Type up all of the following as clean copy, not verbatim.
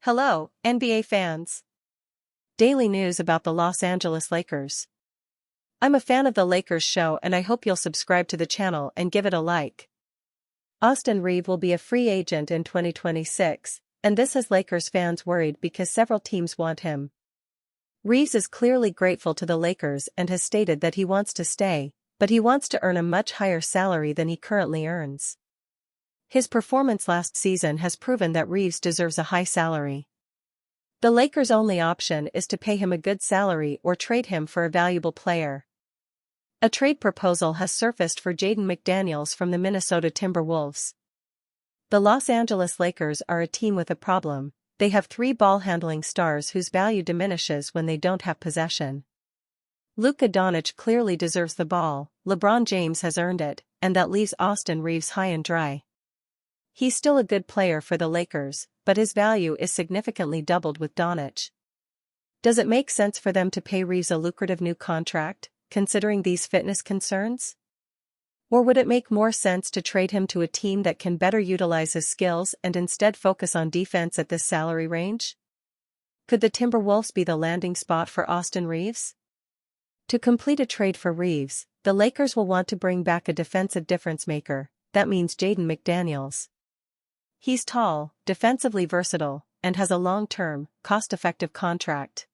Hello, NBA fans. Daily news about the Los Angeles Lakers. I'm a fan of the Lakers show and I hope you'll subscribe to the channel and give it a like. Austin Reaves will be a free agent in 2026, and this has Lakers fans worried because several teams want him. Reaves is clearly grateful to the Lakers and has stated that he wants to stay, but he wants to earn a much higher salary than he currently earns. His performance last season has proven that Reaves deserves a high salary. The Lakers' only option is to pay him a good salary or trade him for a valuable player. A trade proposal has surfaced for Jaden McDaniels from the Minnesota Timberwolves. The Los Angeles Lakers are a team with a problem. They have three ball-handling stars whose value diminishes when they don't have possession. Luka Doncic clearly deserves the ball, LeBron James has earned it, and that leaves Austin Reaves high and dry. He's still a good player for the Lakers, but his value is significantly doubled with Doncic. Does it make sense for them to pay Reaves a lucrative new contract, considering these fitness concerns? Or would it make more sense to trade him to a team that can better utilize his skills and instead focus on defense at this salary range? Could the Timberwolves be the landing spot for Austin Reaves? To complete a trade for Reaves, the Lakers will want to bring back a defensive difference maker. That means Jaden McDaniels. He's tall, defensively versatile, and has a long-term, cost-effective contract.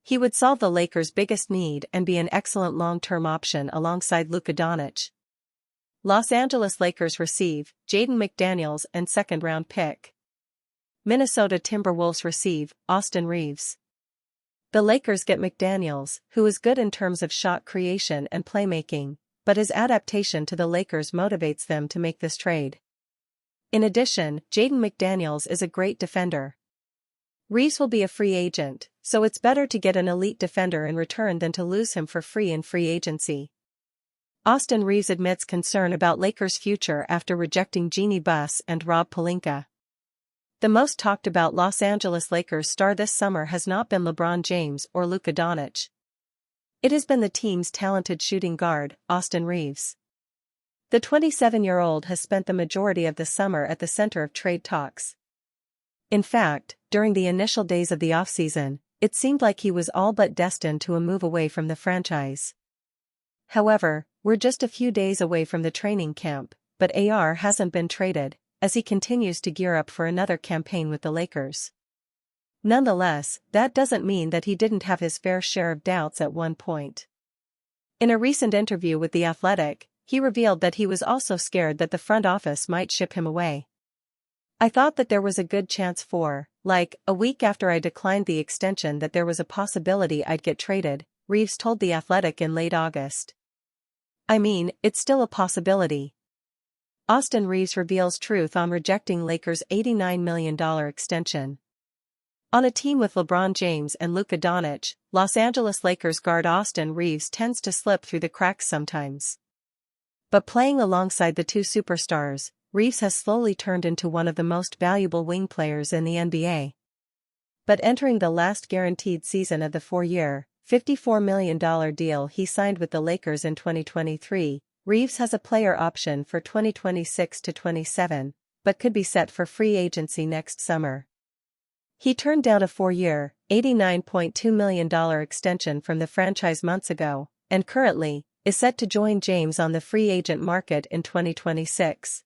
He would solve the Lakers' biggest need and be an excellent long-term option alongside Luka Doncic. Los Angeles Lakers receive Jaden McDaniels and second-round pick. Minnesota Timberwolves receive Austin Reaves. The Lakers get McDaniels, who is good in terms of shot creation and playmaking, but his adaptation to the Lakers motivates them to make this trade. In addition, Jaden McDaniels is a great defender. Reaves will be a free agent, so it's better to get an elite defender in return than to lose him for free in free agency. Austin Reaves admits concern about Lakers' future after rejecting Jeanie Buss and Rob Pelinka. The most talked about Los Angeles Lakers star this summer has not been LeBron James or Luka Doncic. It has been the team's talented shooting guard, Austin Reaves. The 27-year-old has spent the majority of the summer at the center of trade talks. In fact, during the initial days of the offseason, it seemed like he was all but destined to a move away from the franchise. However, we're just a few days away from the training camp, but AR hasn't been traded, as he continues to gear up for another campaign with the Lakers. Nonetheless, that doesn't mean that he didn't have his fair share of doubts at one point. In a recent interview with The Athletic, he revealed that he was also scared that the front office might ship him away. I thought that there was a good chance for, a week after I declined the extension that there was a possibility I'd get traded, Reaves told The Athletic in late August. I mean, it's still a possibility. Austin Reaves reveals truth on rejecting Lakers' $89 million extension. On a team with LeBron James and Luka Doncic, Los Angeles Lakers guard Austin Reaves tends to slip through the cracks sometimes. But playing alongside the two superstars, Reaves has slowly turned into one of the most valuable wing players in the NBA. But entering the last guaranteed season of the four-year, $54 million deal he signed with the Lakers in 2023, Reaves has a player option for 2026 to 27, but could be set for free agency next summer. He turned down a four-year, $89.2 million extension from the franchise months ago, and currently, is set to join James on the free agent market in 2026.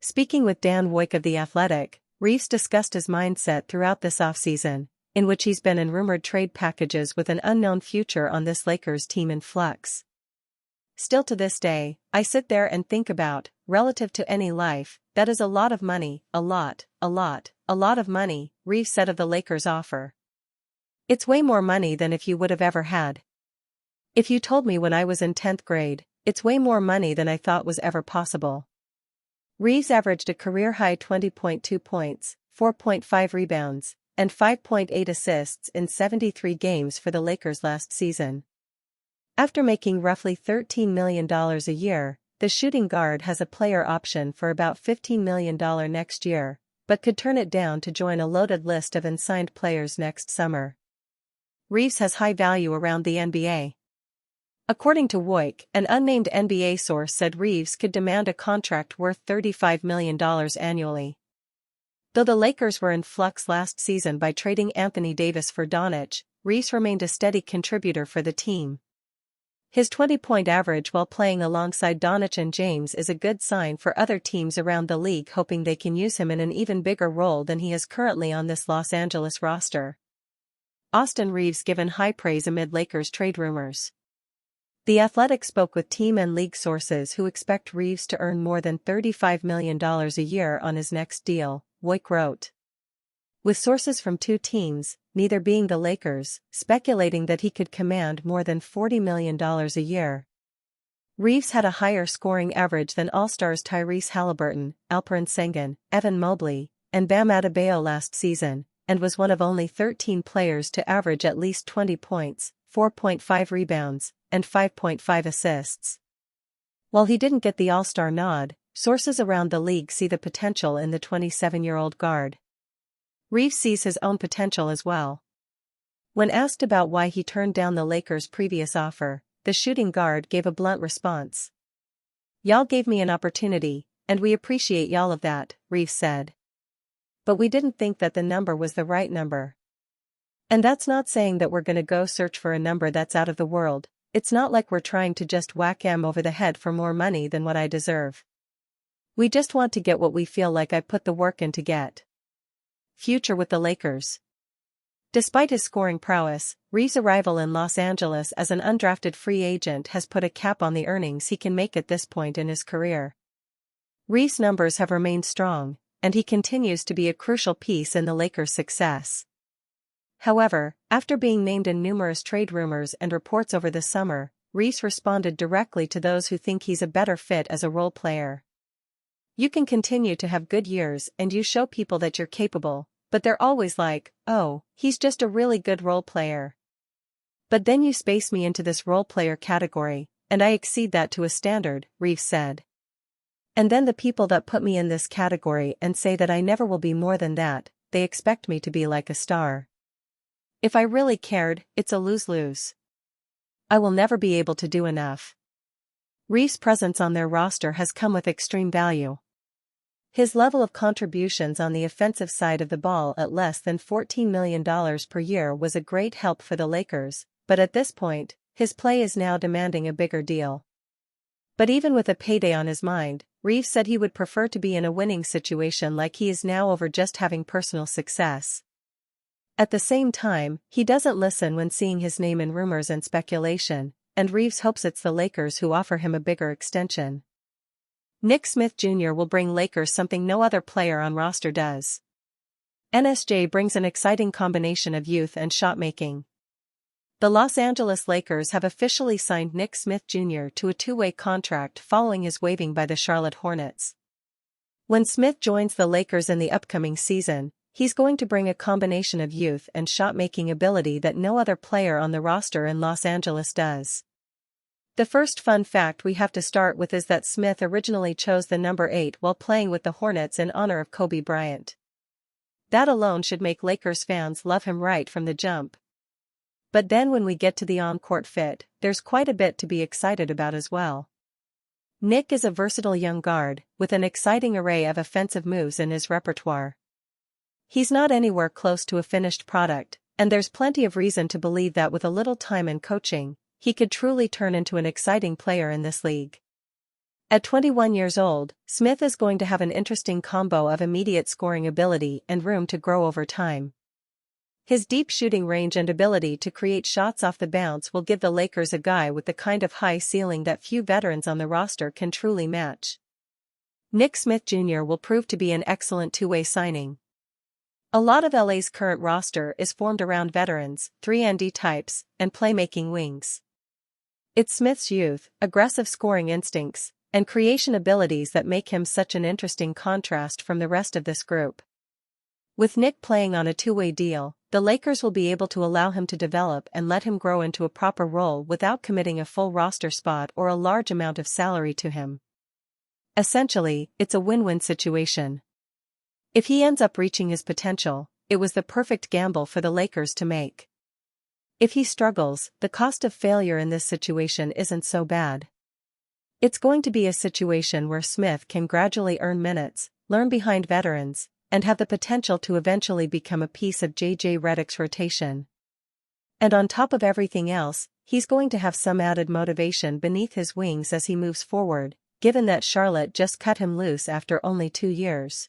Speaking with Dan Woik of The Athletic, Reaves discussed his mindset throughout this offseason, in which he's been in rumored trade packages with an unknown future on this Lakers team in flux. Still to this day, I sit there and think about, relative to any life, that is a lot of money, a lot of money, Reaves said of the Lakers' offer. It's way more money than if you would have ever had. If you told me when I was in 10th grade, it's way more money than I thought was ever possible. Reaves averaged a career-high 20.2 points, 4.5 rebounds, and 5.8 assists in 73 games for the Lakers last season. After making roughly $13 million a year, the shooting guard has a player option for about $15 million next year, but could turn it down to join a loaded list of unsigned players next summer. Reaves has high value around the NBA. According to Woik, an unnamed NBA source said Reeves could demand a contract worth $35 million annually. Though the Lakers were in flux last season by trading Anthony Davis for Doncic, Reeves remained a steady contributor for the team. His 20-point average while playing alongside Doncic and James is a good sign for other teams around the league, hoping they can use him in an even bigger role than he is currently on this Los Angeles roster. Austin Reeves given high praise amid Lakers trade rumors. The Athletic spoke with team and league sources who expect Reeves to earn more than $35 million a year on his next deal, Woik wrote. With sources from two teams, neither being the Lakers, speculating that he could command more than $40 million a year. Reeves had a higher scoring average than All-Stars Tyrese Haliburton, Alperen Sengun, Evan Mobley, and Bam Adebayo last season, and was one of only 13 players to average at least 20 points, 4.5 rebounds, and 5.5 assists. While he didn't get the All-Star nod, sources around the league see the potential in the 27-year-old guard. Reeves sees his own potential as well. When asked about why he turned down the Lakers' previous offer, the shooting guard gave a blunt response. "Y'all gave me an opportunity, and we appreciate y'all of that," Reeves said. "But we didn't think that the number was the right number. And that's not saying that we're gonna go search for a number that's out of the world. It's not like we're trying to just whack him over the head for more money than what I deserve. We just want to get what we feel like I put the work in to get." Future with the Lakers. Despite his scoring prowess, Reeves' arrival in Los Angeles as an undrafted free agent has put a cap on the earnings he can make at this point in his career. Reeves' numbers have remained strong, and he continues to be a crucial piece in the Lakers' success. However, after being named in numerous trade rumors and reports over the summer, Reeves responded directly to those who think he's a better fit as a role player. "You can continue to have good years and you show people that you're capable, but they're always like, oh, he's just a really good role player. But then you space me into this role player category, and I exceed that to a standard," Reeves said. "And then the people that put me in this category and say that I never will be more than that, they expect me to be like a star. If I really cared, it's a lose-lose. I will never be able to do enough." Reeves' presence on their roster has come with extreme value. His level of contributions on the offensive side of the ball at less than $14 million per year was a great help for the Lakers, but at this point, his play is now demanding a bigger deal. But even with a payday on his mind, Reeves said he would prefer to be in a winning situation like he is now over just having personal success. At the same time, he doesn't listen when seeing his name in rumors and speculation, and Reeves hopes it's the Lakers who offer him a bigger extension. Nick Smith Jr. will bring Lakers something no other player on roster does. NSJ brings an exciting combination of youth and shot-making. The Los Angeles Lakers have officially signed Nick Smith Jr. to a two-way contract following his waiving by the Charlotte Hornets. When Smith joins the Lakers in the upcoming season, he's going to bring a combination of youth and shot-making ability that no other player on the roster in Los Angeles does. The first fun fact we have to start with is that Smith originally chose the number 8 while playing with the Hornets in honor of Kobe Bryant. That alone should make Lakers fans love him right from the jump. But then when we get to the on-court fit, there's quite a bit to be excited about as well. Nick is a versatile young guard, with an exciting array of offensive moves in his repertoire. He's not anywhere close to a finished product, and there's plenty of reason to believe that with a little time and coaching, he could truly turn into an exciting player in this league. At 21 years old, Smith is going to have an interesting combo of immediate scoring ability and room to grow over time. His deep shooting range and ability to create shots off the bounce will give the Lakers a guy with the kind of high ceiling that few veterans on the roster can truly match. Nick Smith Jr. will prove to be an excellent two-way signing. A lot of LA's current roster is formed around veterans, 3-and-D types, and playmaking wings. It's Smith's youth, aggressive scoring instincts, and creation abilities that make him such an interesting contrast from the rest of this group. With Nick playing on a two-way deal, the Lakers will be able to allow him to develop and let him grow into a proper role without committing a full roster spot or a large amount of salary to him. Essentially, it's a win-win situation. If he ends up reaching his potential, it was the perfect gamble for the Lakers to make. If he struggles, the cost of failure in this situation isn't so bad. It's going to be a situation where Smith can gradually earn minutes, learn behind veterans, and have the potential to eventually become a piece of J.J. Redick's rotation. And on top of everything else, he's going to have some added motivation beneath his wings as he moves forward, given that Charlotte just cut him loose after only 2 years.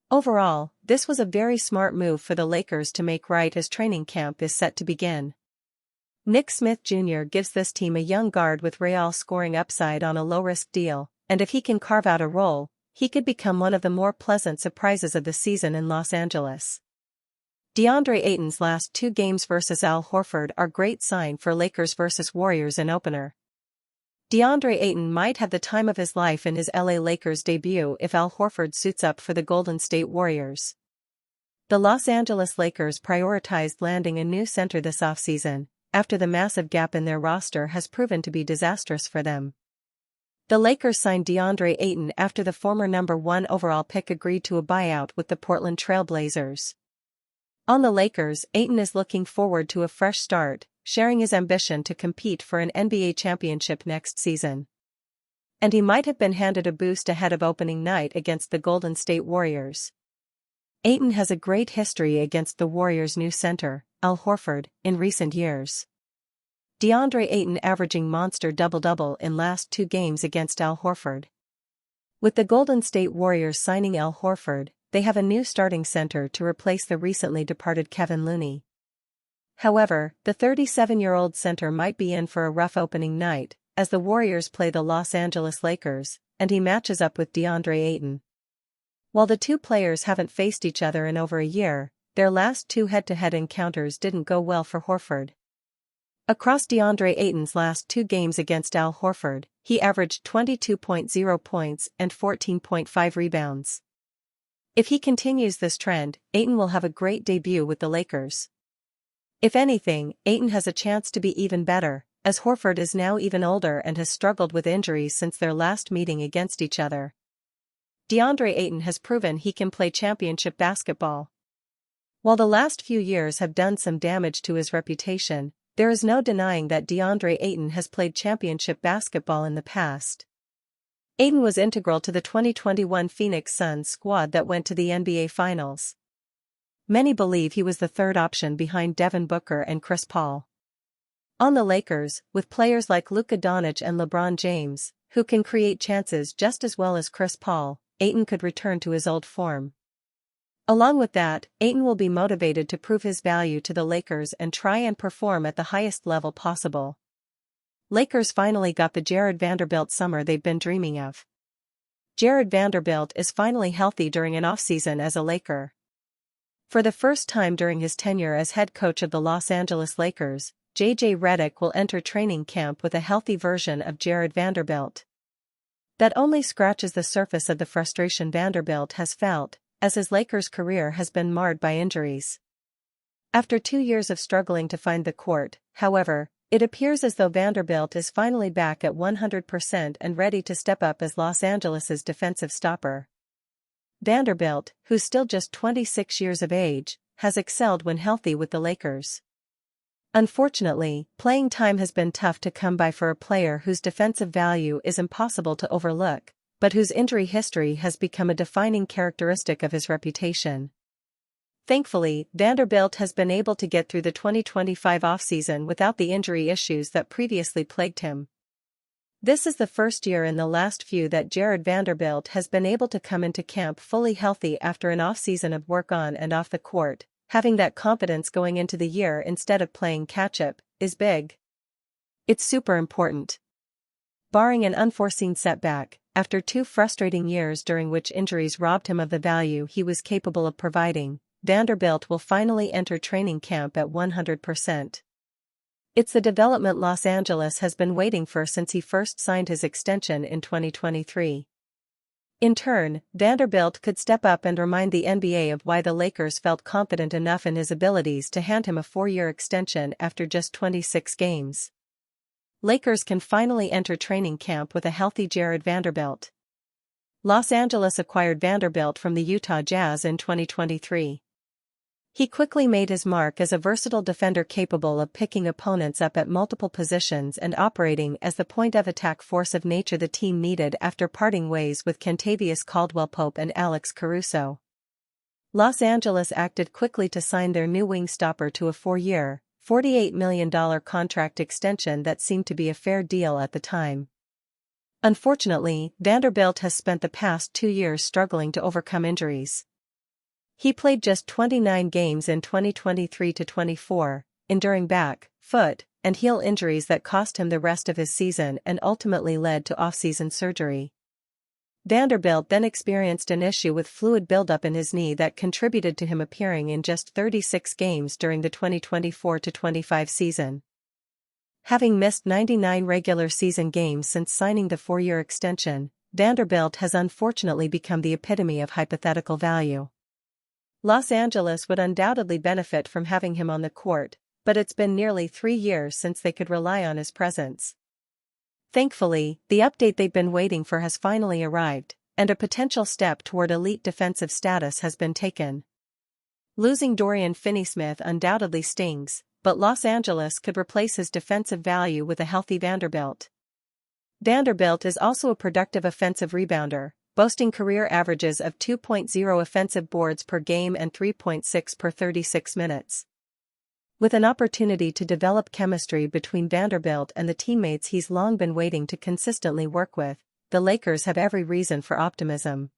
Overall, this was a very smart move for the Lakers to make right as training camp is set to begin. Nick Smith Jr. gives this team a young guard with Real scoring upside on a low-risk deal, and if he can carve out a role, he could become one of the more pleasant surprises of the season in Los Angeles. DeAndre Ayton's last 2 games versus Al Horford are great sign for Lakers versus Warriors in opener. DeAndre Ayton might have the time of his life in his LA Lakers debut if Al Horford suits up for the Golden State Warriors. The Los Angeles Lakers prioritized landing a new center this offseason, after the massive gap in their roster has proven to be disastrous for them. The Lakers signed DeAndre Ayton after the former number 1 overall pick agreed to a buyout with the Portland Trail Blazers. On the Lakers, Ayton is looking forward to a fresh start, sharing his ambition to compete for an NBA championship next season. And he might have been handed a boost ahead of opening night against the Golden State Warriors. Ayton has a great history against the Warriors' new center, Al Horford, in recent years. DeAndre Ayton averaging monster double-double in last 2 games against Al Horford. With the Golden State Warriors signing Al Horford, they have a new starting center to replace the recently departed Kevin Looney. However, the 37-year-old center might be in for a rough opening night, as the Warriors play the Los Angeles Lakers, and he matches up with DeAndre Ayton. While the two players haven't faced each other in over a year, their last 2 head-to-head encounters didn't go well for Horford. Across DeAndre Ayton's last 2 games against Al Horford, he averaged 22.0 points and 14.5 rebounds. If he continues this trend, Ayton will have a great debut with the Lakers. If anything, Ayton has a chance to be even better, as Horford is now even older and has struggled with injuries since their last meeting against each other. DeAndre Ayton has proven he can play championship basketball. While the last few years have done some damage to his reputation, there is no denying that DeAndre Ayton has played championship basketball in the past. Ayton was integral to the 2021 Phoenix Suns squad that went to the NBA Finals. Many believe he was the third option behind Devin Booker and Chris Paul. On the Lakers, with players like Luka Doncic and LeBron James, who can create chances just as well as Chris Paul, Ayton could return to his old form. Along with that, Ayton will be motivated to prove his value to the Lakers and try and perform at the highest level possible. Lakers finally got the Jared Vanderbilt summer they've been dreaming of. Jared Vanderbilt is finally healthy during an offseason as a Laker. For the first time during his tenure as head coach of the Los Angeles Lakers, J.J. Redick will enter training camp with a healthy version of Jared Vanderbilt. That only scratches the surface of the frustration Vanderbilt has felt, as his Lakers career has been marred by injuries. After 2 years of struggling to find the court, however, it appears as though Vanderbilt is finally back at 100% and ready to step up as Los Angeles's defensive stopper. Vanderbilt, who's still just 26 years of age, has excelled when healthy with the Lakers. Unfortunately, playing time has been tough to come by for a player whose defensive value is impossible to overlook, but whose injury history has become a defining characteristic of his reputation. Thankfully, Vanderbilt has been able to get through the 2025 offseason without the injury issues that previously plagued him. This is the first year in the last few that Jared Vanderbilt has been able to come into camp fully healthy after an offseason of work on and off the court. Having that confidence going into the year instead of playing catch-up is big. It's super important. Barring an unforeseen setback, after 2 frustrating years during which injuries robbed him of the value he was capable of providing, Vanderbilt will finally enter training camp at 100%. It's the development Los Angeles has been waiting for since he first signed his extension in 2023. In turn, Vanderbilt could step up and remind the NBA of why the Lakers felt confident enough in his abilities to hand him a 4-year extension after just 26 games. Lakers can finally enter training camp with a healthy Jared Vanderbilt. Los Angeles acquired Vanderbilt from the Utah Jazz in 2023. He quickly made his mark as a versatile defender capable of picking opponents up at multiple positions and operating as the point-of-attack force of nature the team needed after parting ways with Kentavious Caldwell-Pope and Alex Caruso. Los Angeles acted quickly to sign their new wing stopper to a 4-year, $48 million contract extension that seemed to be a fair deal at the time. Unfortunately, Vanderbilt has spent the past 2 years struggling to overcome injuries. He played just 29 games in 2023-24, enduring back, foot, and heel injuries that cost him the rest of his season and ultimately led to off-season surgery. Vanderbilt then experienced an issue with fluid buildup in his knee that contributed to him appearing in just 36 games during the 2024-25 season. Having missed 99 regular season games since signing the 4-year extension, Vanderbilt has unfortunately become the epitome of hypothetical value. Los Angeles would undoubtedly benefit from having him on the court, but it's been nearly 3 years since they could rely on his presence. Thankfully, the update they've been waiting for has finally arrived, and a potential step toward elite defensive status has been taken. Losing Dorian Finney-Smith undoubtedly stings, but Los Angeles could replace his defensive value with a healthy Vanderbilt. Vanderbilt is also a productive offensive rebounder, boasting career averages of 2.0 offensive boards per game and 3.6 per 36 minutes. With an opportunity to develop chemistry between Vanderbilt and the teammates he's long been waiting to consistently work with, the Lakers have every reason for optimism.